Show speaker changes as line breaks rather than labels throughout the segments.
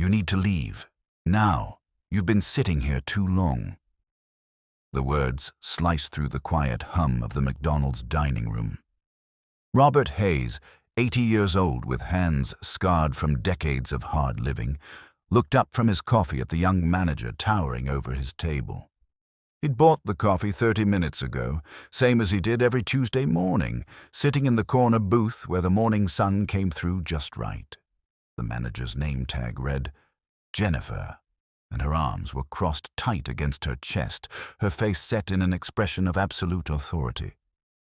You need to leave. Now. You've been sitting here too long." The words sliced through the quiet hum of the McDonald's dining room. Robert Hayes, 80 years old with hands scarred from decades of hard living, looked up from his coffee at the young manager towering over his table. He'd bought the coffee 30 minutes ago, same as he did every Tuesday morning, sitting in the corner booth where the morning sun came through just right. The manager's name tag read, Jennifer, and her arms were crossed tight against her chest, her face set in an expression of absolute authority.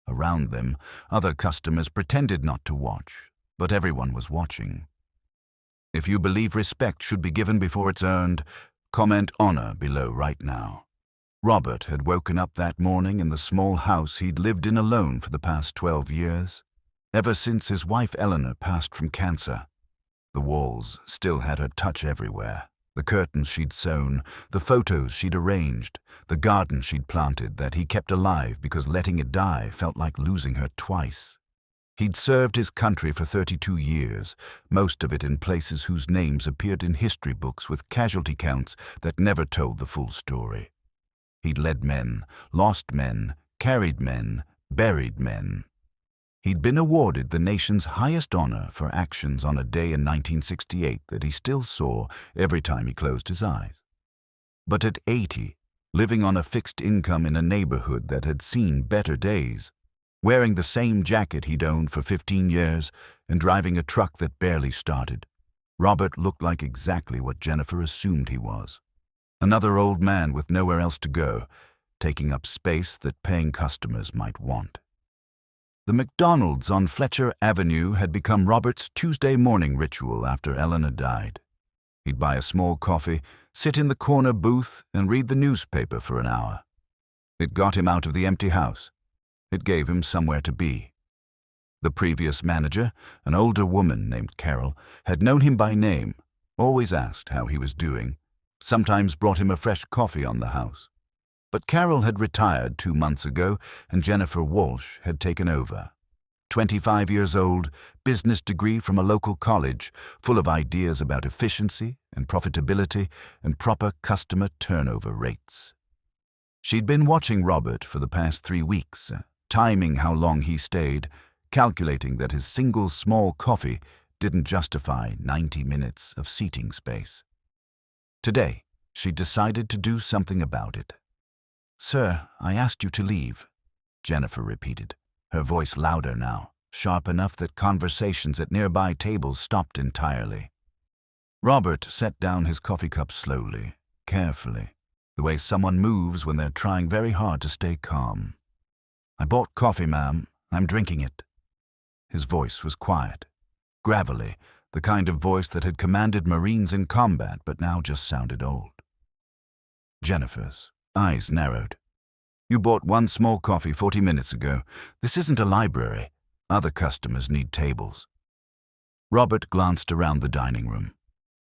Around them, other customers pretended not to watch, but everyone was watching. If you believe respect should be given before it's earned, comment honor below right now. Robert had woken up that morning in the small house he'd lived in alone for the past 12 years, ever since his wife Eleanor passed from cancer. The walls still had her touch everywhere. The curtains she'd sewn, the photos she'd arranged, the garden she'd planted that he kept alive because letting it die felt like losing her twice. He'd served his country for 32 years, most of it in places whose names appeared in history books with casualty counts that never told the full story. He'd led men, lost men, carried men, buried men. He'd been awarded the nation's highest honor for actions on a day in 1968 that he still saw every time he closed his eyes. But at 80, living on a fixed income in a neighborhood that had seen better days, wearing the same jacket he'd owned for 15 years and driving a truck that barely started, Robert looked like exactly what Jennifer assumed he was. Another old man with nowhere else to go, taking up space that paying customers might want. The McDonald's on Fletcher Avenue had become Robert's Tuesday morning ritual after Eleanor died. He'd buy a small coffee, sit in the corner booth, and read the newspaper for an hour. It got him out of the empty house. It gave him somewhere to be. The previous manager, an older woman named Carol, had known him by name, always asked how he was doing, sometimes brought him a fresh coffee on the house. But Carol had retired 2 months ago, and Jennifer Walsh had taken over. 25 years old, business degree from a local college, full of ideas about efficiency and profitability and proper customer turnover rates. She'd been watching Robert for the past 3 weeks, timing how long he stayed, calculating that his single small coffee didn't justify 90 minutes of seating space. Today, she decided to do something about it. "Sir, I asked you to leave," Jennifer repeated, her voice louder now, sharp enough that conversations at nearby tables stopped entirely. Robert set down his coffee cup slowly, carefully, the way someone moves when they're trying very hard to stay calm. "I bought coffee, ma'am. I'm drinking it." His voice was quiet, gravelly, the kind of voice that had commanded Marines in combat but now just sounded old. Jennifer's eyes narrowed. "You bought one small coffee 40 minutes ago. This isn't a library. Other customers need tables." Robert glanced around the dining room.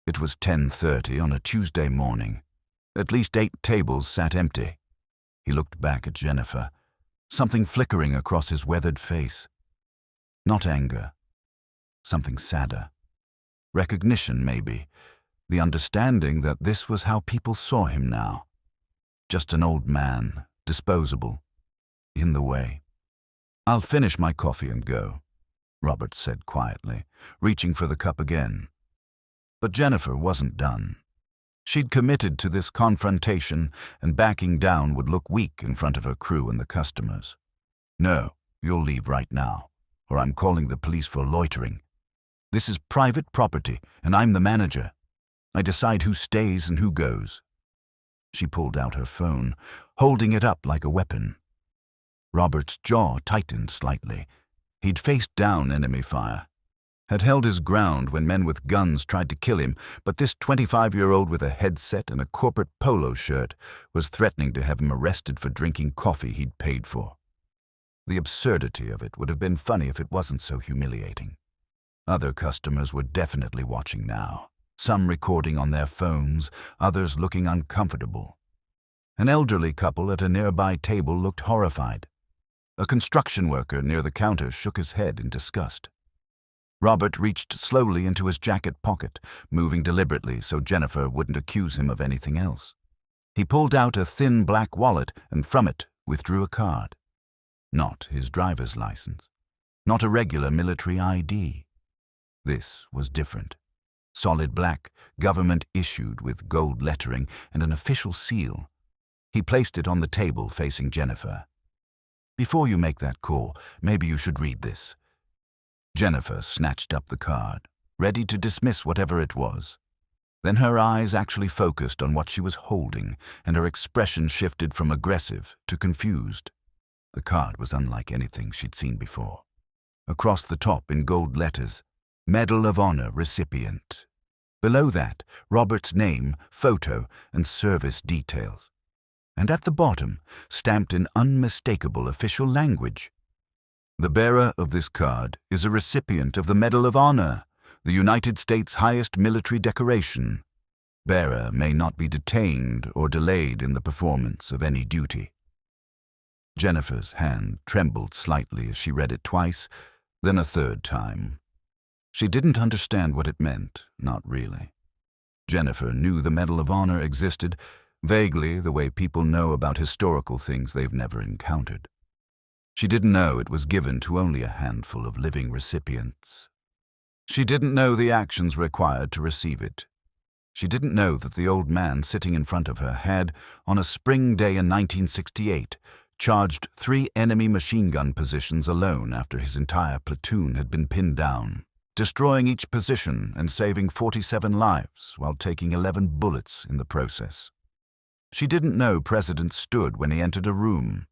It was 10:30 on a Tuesday morning. At least 8 tables sat empty. He looked back at Jennifer, something flickering across his weathered face. Not anger. Something sadder. Recognition, maybe. The understanding that this was how people saw him now. Just an old man, disposable, in the way. "I'll finish my coffee and go," Robert said quietly, reaching for the cup again. But Jennifer wasn't done. She'd committed to this confrontation, and backing down would look weak in front of her crew and the customers. "No, you'll leave right now, or I'm calling the police for loitering. This is private property, and I'm the manager. I decide who stays and who goes." She pulled out her phone, holding it up like a weapon. Robert's jaw tightened slightly. He'd faced down enemy fire, had held his ground when men with guns tried to kill him, but this 25-year-old with a headset and a corporate polo shirt was threatening to have him arrested for drinking coffee he'd paid for. The absurdity of it would have been funny if it wasn't so humiliating. Other customers were definitely watching now, some recording on their phones, others looking uncomfortable. An elderly couple at a nearby table looked horrified. A construction worker near the counter shook his head in disgust. Robert reached slowly into his jacket pocket, moving deliberately so Jennifer wouldn't accuse him of anything else. He pulled out a thin black wallet and from it withdrew a card. Not his driver's license. Not a regular military ID. This was different. Solid black, government-issued with gold lettering and an official seal. He placed it on the table facing Jennifer. "Before you make that call, maybe you should read this." Jennifer snatched up the card, ready to dismiss whatever it was. Then her eyes actually focused on what she was holding, and her expression shifted from aggressive to confused. The card was unlike anything she'd seen before. Across the top in gold letters, Medal of Honor recipient. Below that, Robert's name, photo, and service details. And at the bottom, stamped in unmistakable official language, "The bearer of this card is a recipient of the Medal of Honor, the United States' highest military decoration. Bearer may not be detained or delayed in the performance of any duty." Jennifer's hand trembled slightly as she read it twice, then a third time. She didn't understand what it meant, not really. Jennifer knew the Medal of Honor existed, vaguely the way people know about historical things they've never encountered. She didn't know it was given to only a handful of living recipients. She didn't know the actions required to receive it. She didn't know that the old man sitting in front of her had, on a spring day in 1968, charged 3 enemy machine gun positions alone after his entire platoon had been pinned down, destroying each position and saving 47 lives while taking 11 bullets in the process. She didn't know President stood when he entered a room.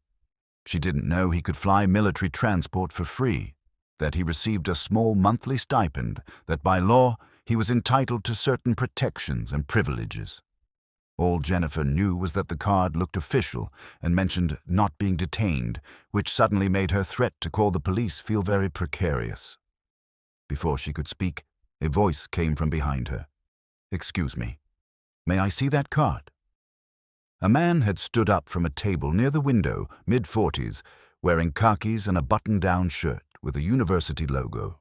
She didn't know he could fly military transport for free, that he received a small monthly stipend, that by law he was entitled to certain protections and privileges. All Jennifer knew was that the card looked official and mentioned not being detained, which suddenly made her threat to call the police feel very precarious. Before she could speak, a voice came from behind her. "Excuse me, may I see that card?" A man had stood up from a table near the window, mid-40s, wearing khakis and a button-down shirt with a university logo.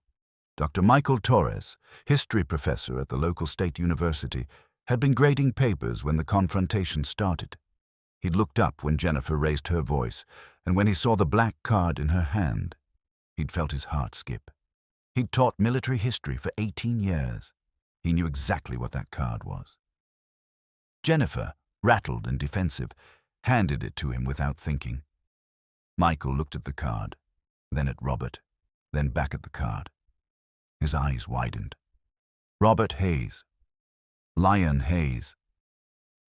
Dr. Michael Torres, history professor at the local state university, had been grading papers when the confrontation started. He'd looked up when Jennifer raised her voice, and when he saw the black card in her hand, he'd felt his heart skip. He'd taught military history for 18 years. He knew exactly what that card was. Jennifer, rattled and defensive, handed it to him without thinking. Michael looked at the card, then at Robert, then back at the card. His eyes widened. "Robert Hayes. Lion Hayes."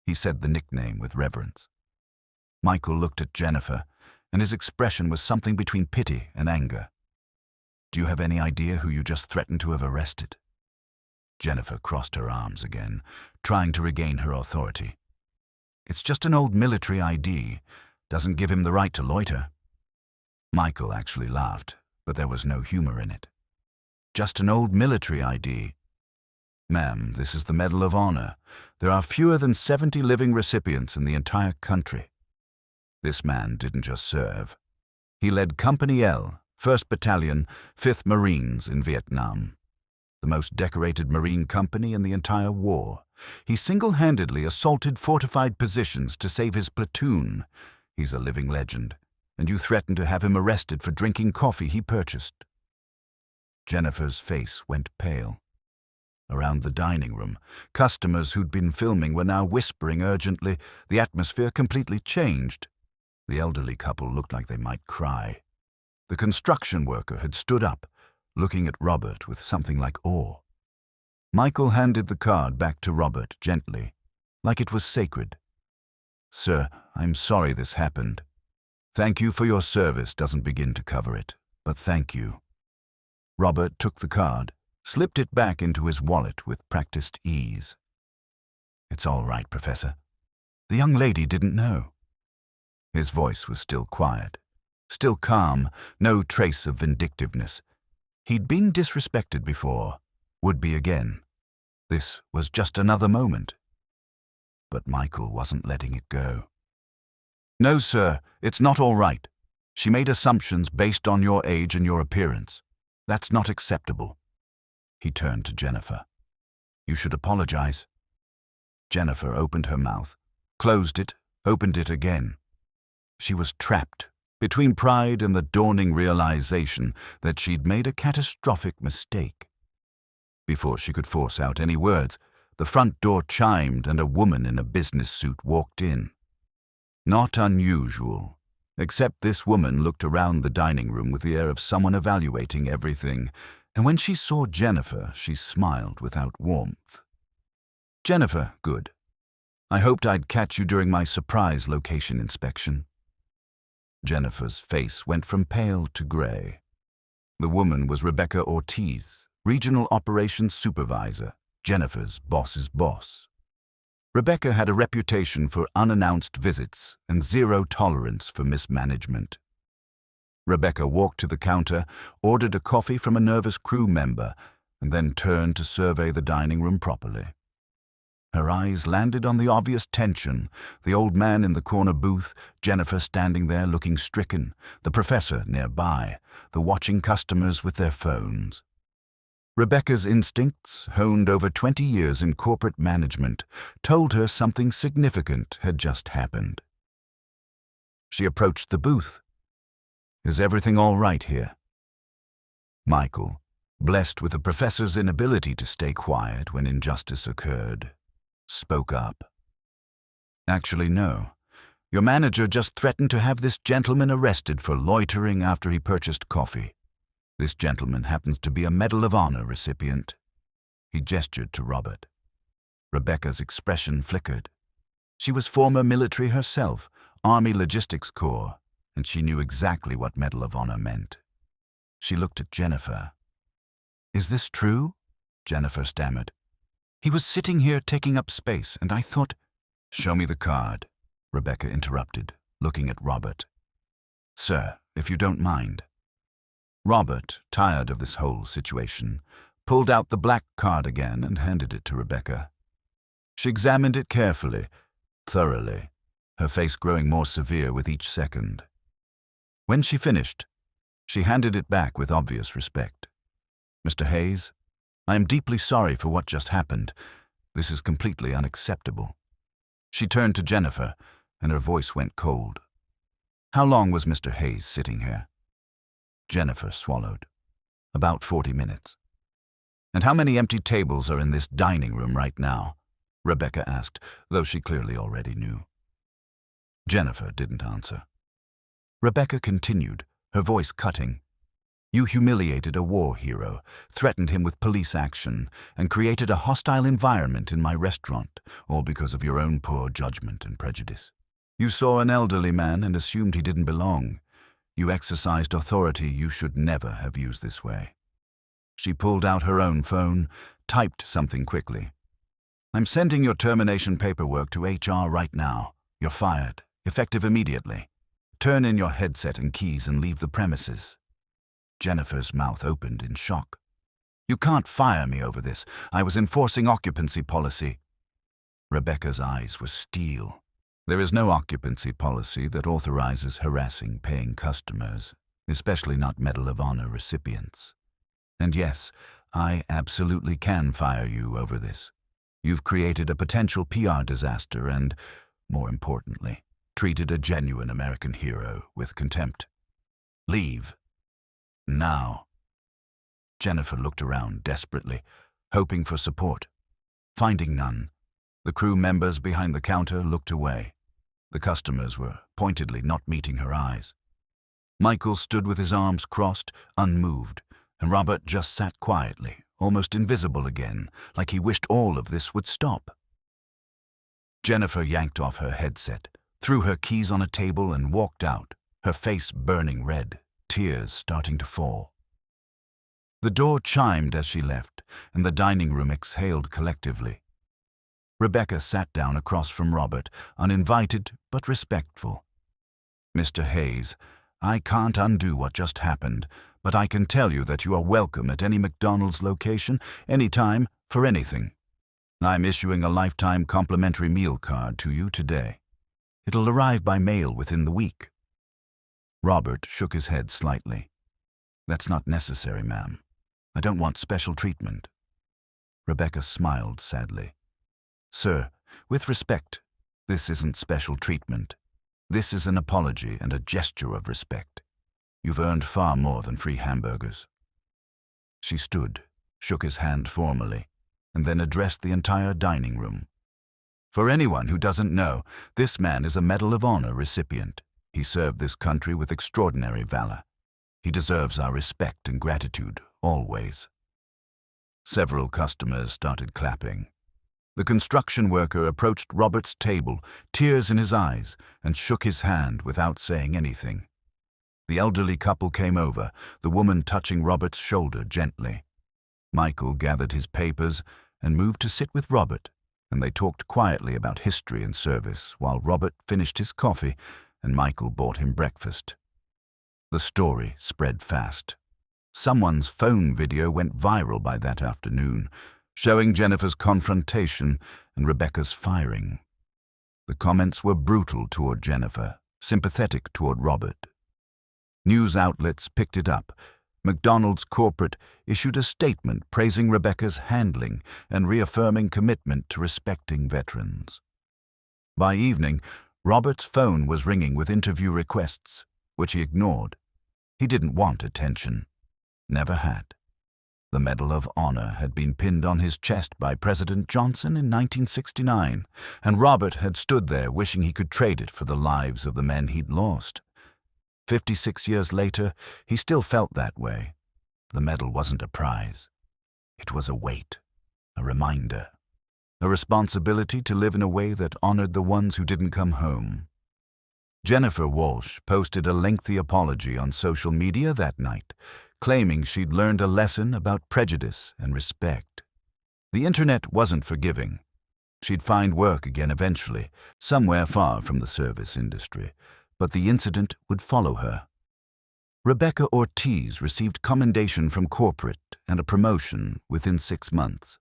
He said the nickname with reverence. Michael looked at Jennifer, and his expression was something between pity and anger. "Do you have any idea who you just threatened to have arrested?" Jennifer crossed her arms again, trying to regain her authority. "It's just an old military ID. Doesn't give him the right to loiter." Michael actually laughed, but there was no humor in it. "Just an old military ID. Ma'am, this is the Medal of Honor. There are fewer than 70 living recipients in the entire country." This man didn't just serve. He led Company L, 1st Battalion, 5th Marines in Vietnam. The most decorated Marine company in the entire war. He single-handedly assaulted fortified positions to save his platoon. He's a living legend, and you threatened to have him arrested for drinking coffee he purchased. Jennifer's face went pale. Around the dining room, customers who'd been filming were now whispering urgently. The atmosphere completely changed. The elderly couple looked like they might cry. The construction worker had stood up, looking at Robert with something like awe. Michael handed the card back to Robert gently, like it was sacred. "Sir, I'm sorry this happened. Thank you for your service doesn't begin to cover it, but thank you." Robert took the card, slipped it back into his wallet with practiced ease. "It's all right, Professor. The young lady didn't know." His voice was still quiet, still calm, no trace of vindictiveness. He'd been disrespected before, would be again. This was just another moment. But Michael wasn't letting it go. "No, sir, it's not all right. She made assumptions based on your age and your appearance. That's not acceptable. He turned to Jennifer. "You should apologize." Jennifer opened her mouth, closed it, opened it again. She was trapped between pride and the dawning realization that she'd made a catastrophic mistake. Before she could force out any words, the front door chimed and a woman in a business suit walked in. Not unusual, except this woman looked around the dining room with the air of someone evaluating everything, and when she saw Jennifer, she smiled without warmth. "Jennifer, good. I hoped I'd catch you during my surprise location inspection." Jennifer's face went from pale to gray. The woman was Rebecca Ortiz, Regional Operations Supervisor, Jennifer's boss's boss. Rebecca had a reputation for unannounced visits and zero tolerance for mismanagement. Rebecca walked to the counter, ordered a coffee from a nervous crew member, and then turned to survey the dining room properly. Her eyes landed on the obvious tension, the old man in the corner booth, Jennifer standing there looking stricken, the professor nearby, the watching customers with their phones. Rebecca's instincts, honed over 20 years in corporate management, told her something significant had just happened. She approached the booth. "Is everything all right here?" Michael, blessed with the professor's inability to stay quiet when injustice occurred, spoke up. "Actually, no. Your manager just threatened to have this gentleman arrested for loitering after he purchased coffee. This gentleman happens to be a Medal of Honor recipient." He gestured to Robert. Rebecca's expression flickered. She was former military herself, Army Logistics Corps, and she knew exactly what Medal of Honor meant. She looked at Jennifer. "Is this true?" Jennifer stammered. "He was sitting here taking up space, and I thought—" "Show me the card," Rebecca interrupted, looking at Robert. "Sir, if you don't mind." Robert, tired of this whole situation, pulled out the black card again and handed it to Rebecca. She examined it carefully, thoroughly, her face growing more severe with each second. When she finished, she handed it back with obvious respect. "Mr. Hayes, I am deeply sorry for what just happened. This is completely unacceptable." She turned to Jennifer, and her voice went cold. "How long was Mr. Hayes sitting here?" Jennifer swallowed. "About 40 minutes. "And how many empty tables are in this dining room right now?" Rebecca asked, though she clearly already knew. Jennifer didn't answer. Rebecca continued, her voice cutting. "You humiliated a war hero, threatened him with police action, and created a hostile environment in my restaurant, all because of your own poor judgment and prejudice. You saw an elderly man and assumed he didn't belong. You exercised authority you should never have used this way." She pulled out her own phone, typed something quickly. "I'm sending your termination paperwork to HR right now. You're fired, effective immediately. Turn in your headset and keys and leave the premises." Jennifer's mouth opened in shock. "You can't fire me over this. I was enforcing occupancy policy." Rebecca's eyes were steel. "There is no occupancy policy that authorizes harassing paying customers, especially not Medal of Honor recipients. And yes, I absolutely can fire you over this. You've created a potential PR disaster and, more importantly, treated a genuine American hero with contempt. Leave. Now." Jennifer looked around desperately, hoping for support. Finding none, the crew members behind the counter looked away. The customers were pointedly not meeting her eyes. Michael stood with his arms crossed, unmoved, and Robert just sat quietly, almost invisible again, like he wished all of this would stop. Jennifer yanked off her headset, threw her keys on a table and walked out, her face burning red, tears starting to fall. The door chimed as she left, and the dining room exhaled collectively. Rebecca sat down across from Robert, uninvited but respectful. "Mr. Hayes, I can't undo what just happened, but I can tell you that you are welcome at any McDonald's location, anytime, for anything. I'm issuing a lifetime complimentary meal card to you today. It'll arrive by mail within the week." Robert shook his head slightly. "That's not necessary, ma'am. I don't want special treatment." Rebecca smiled sadly. "Sir, with respect, this isn't special treatment. This is an apology and a gesture of respect. You've earned far more than free hamburgers." She stood, shook his hand formally, and then addressed the entire dining room. "For anyone who doesn't know, this man is a Medal of Honor recipient. He served this country with extraordinary valor. He deserves our respect and gratitude, always." Several customers started clapping. The construction worker approached Robert's table, tears in his eyes, and shook his hand without saying anything. The elderly couple came over, the woman touching Robert's shoulder gently. Michael gathered his papers and moved to sit with Robert, and they talked quietly about history and service while Robert finished his coffee and Michael bought him breakfast. The story spread fast. Someone's phone video went viral by that afternoon, showing Jennifer's confrontation and Rebecca's firing. The comments were brutal toward Jennifer, sympathetic toward Robert. News outlets picked it up. McDonald's corporate issued a statement praising Rebecca's handling and reaffirming commitment to respecting veterans. By evening, Robert's phone was ringing with interview requests, which he ignored. He didn't want attention. Never had. The Medal of Honor had been pinned on his chest by President Johnson in 1969, and Robert had stood there wishing he could trade it for the lives of the men he'd lost. 56 years later, he still felt that way. The medal wasn't a prize. It was a weight, a reminder, a responsibility to live in a way that honored the ones who didn't come home. Jennifer Walsh posted a lengthy apology on social media that night, claiming she'd learned a lesson about prejudice and respect. The internet wasn't forgiving. She'd find work again eventually, somewhere far from the service industry, but the incident would follow her. Rebecca Ortiz received commendation from corporate and a promotion within 6 months.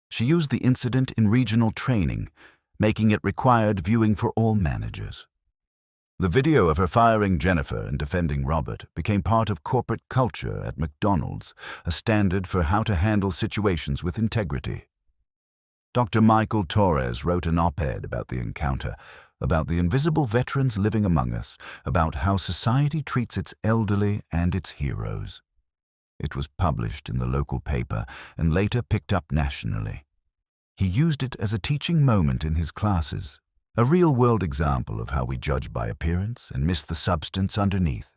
She used the incident in regional training, making it required viewing for all managers. The video of her firing Jennifer and defending Robert became part of corporate culture at McDonald's, a standard for how to handle situations with integrity. Dr. Michael Torres wrote an op-ed about the encounter, about the invisible veterans living among us, about how society treats its elderly and its heroes. It was published in the local paper and later picked up nationally. He used it as a teaching moment in his classes, a real-world example of how we judge by appearance and miss the substance underneath.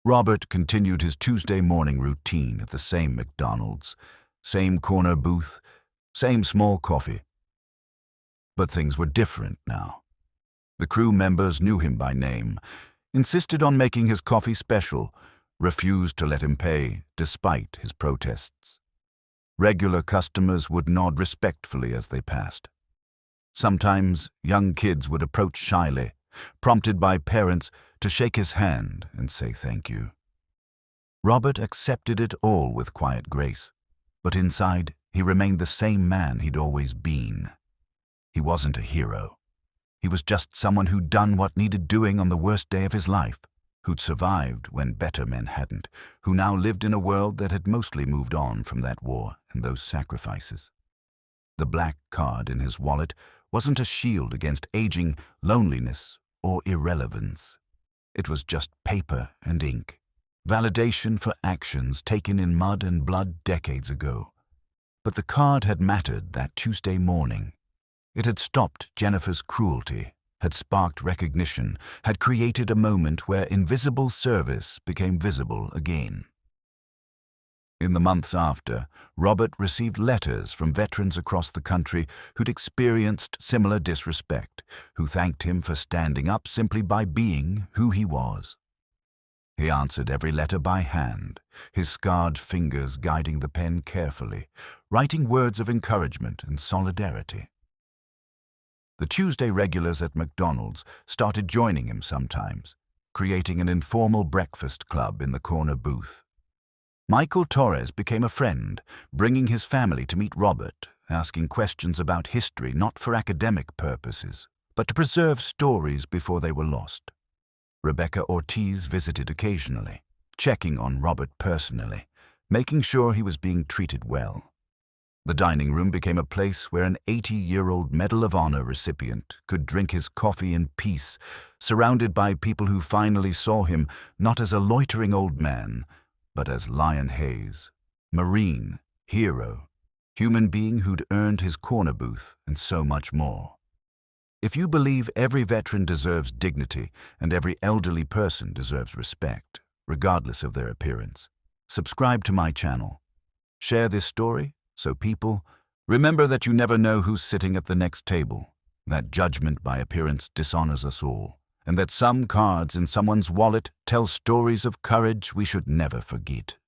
Robert continued his Tuesday morning routine at the same McDonald's, same corner booth, same small coffee. But things were different now. The crew members knew him by name, insisted on making his coffee special, refused to let him pay despite his protests. Regular customers would nod respectfully as they passed. Sometimes young kids would approach shyly, prompted by parents to shake his hand and say thank you. Robert accepted it all with quiet grace, but inside he remained the same man he'd always been. He wasn't a hero. He was just someone who'd done what needed doing on the worst day of his life, who'd survived when better men hadn't, who now lived in a world that had mostly moved on from that war and those sacrifices. The black card in his wallet wasn't a shield against aging, loneliness, or irrelevance. It was just paper and ink, validation for actions taken in mud and blood decades ago. But the card had mattered that Tuesday morning. It had stopped Jennifer's cruelty, had sparked recognition, had created a moment where invisible service became visible again. In the months after, Robert received letters from veterans across the country who'd experienced similar disrespect, who thanked him for standing up simply by being who he was. He answered every letter by hand, his scarred fingers guiding the pen carefully, writing words of encouragement and solidarity. The Tuesday regulars at McDonald's started joining him sometimes, creating an informal breakfast club in the corner booth. Michael Torres became a friend, bringing his family to meet Robert, asking questions about history not for academic purposes, but to preserve stories before they were lost. Rebecca Ortiz visited occasionally, checking on Robert personally, making sure he was being treated well. The dining room became a place where an 80-year-old Medal of Honor recipient could drink his coffee in peace, surrounded by people who finally saw him not as a loitering old man, but as Lion Hayes, Marine, hero, human being who'd earned his corner booth, and so much more. If you believe every veteran deserves dignity and every elderly person deserves respect, regardless of their appearance, subscribe to my channel. Share this story so people remember that you never know who's sitting at the next table, that judgment by appearance dishonors us all, and that some cards in someone's wallet tell stories of courage we should never forget.